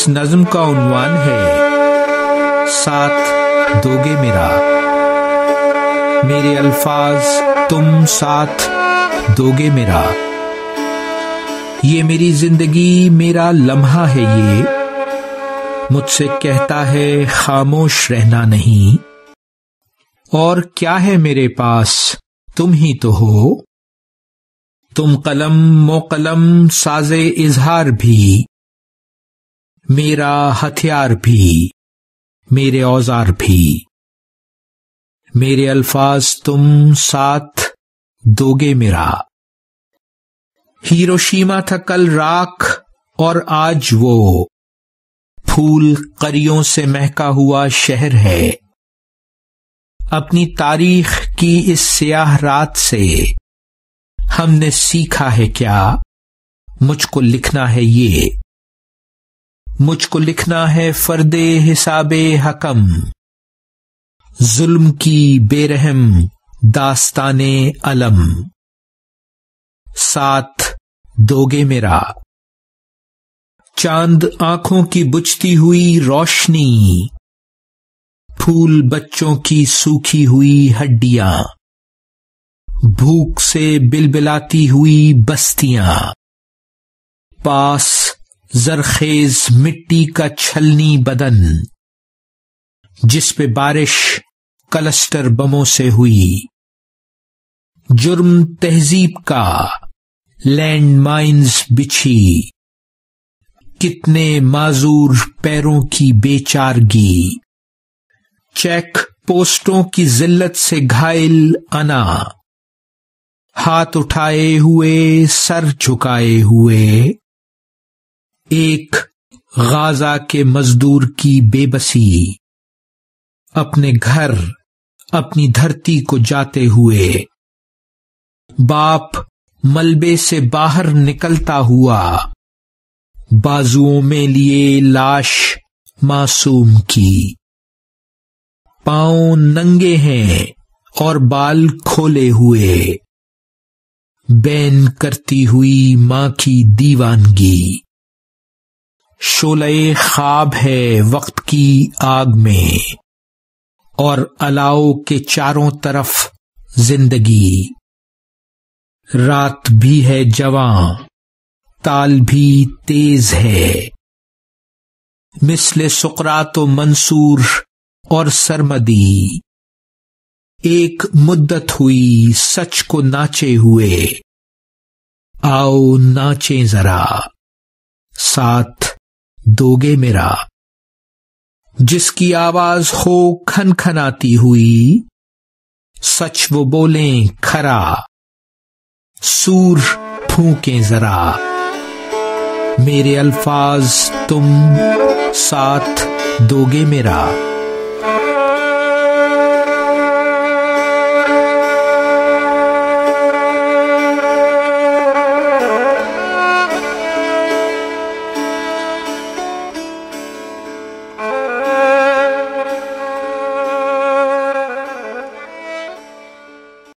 اس نظم کا عنوان ہے ساتھ دوگے میرا۔ میرے الفاظ تم ساتھ دوگے میرا، یہ میری زندگی میرا لمحہ ہے، یہ مجھ سے کہتا ہے خاموش رہنا نہیں۔ اور کیا ہے میرے پاس، تم ہی تو ہو، تم قلم و قلم ساز اظہار بھی، میرا ہتھیار بھی، میرے اوزار بھی۔ میرے الفاظ تم ساتھ دوگے میرا۔ ہیروشیما تھا کل راکھ اور آج وہ پھول قریوں سے مہکا ہوا شہر ہے۔ اپنی تاریخ کی اس سیاہ رات سے ہم نے سیکھا ہے کیا؟ مجھ کو لکھنا ہے یہ، مجھ کو لکھنا ہے فرد حساب حکم، ظلم کی بے رحم داستان علم۔ ساتھ دوگے میرا۔ چاند آنکھوں کی بجھتی ہوئی روشنی، پھول بچوں کی سوکھی ہوئی ہڈیاں، بھوک سے بلبلاتی ہوئی بستیاں، پاس زرخیز مٹی کا چھلنی بدن جس پہ بارش کلسٹر بموں سے ہوئی، جرم تہذیب کا لینڈ مائنز بچھی، کتنے معذور پیروں کی بے چارگی، چیک پوسٹوں کی ذلت سے گھائل انا، ہاتھ اٹھائے ہوئے سر جھکائے ہوئے، ایک غازہ کے مزدور کی بے بسی، اپنے گھر اپنی دھرتی کو جاتے ہوئے، باپ ملبے سے باہر نکلتا ہوا، بازوؤں میں لیے لاش معصوم کی، پاؤں ننگے ہیں اور بال کھولے ہوئے، بین کرتی ہوئی ماں کی دیوانگی، شعلہ خواب ہے وقت کی آگ میں، اور الاؤ کے چاروں طرف زندگی، رات بھی ہے جواں تال بھی تیز ہے، مثل سقراط و منصور اور سرمدی، ایک مدت ہوئی سچ کو ناچے ہوئے، آؤ ناچیں ذرا ساتھ دوگے میرا۔ جس کی آواز ہو کھن کھناتی ہوئی، سچ وہ بولیں کھرا، سور پھونکیں ذرا۔ میرے الفاظ تم ساتھ دوگے میرا۔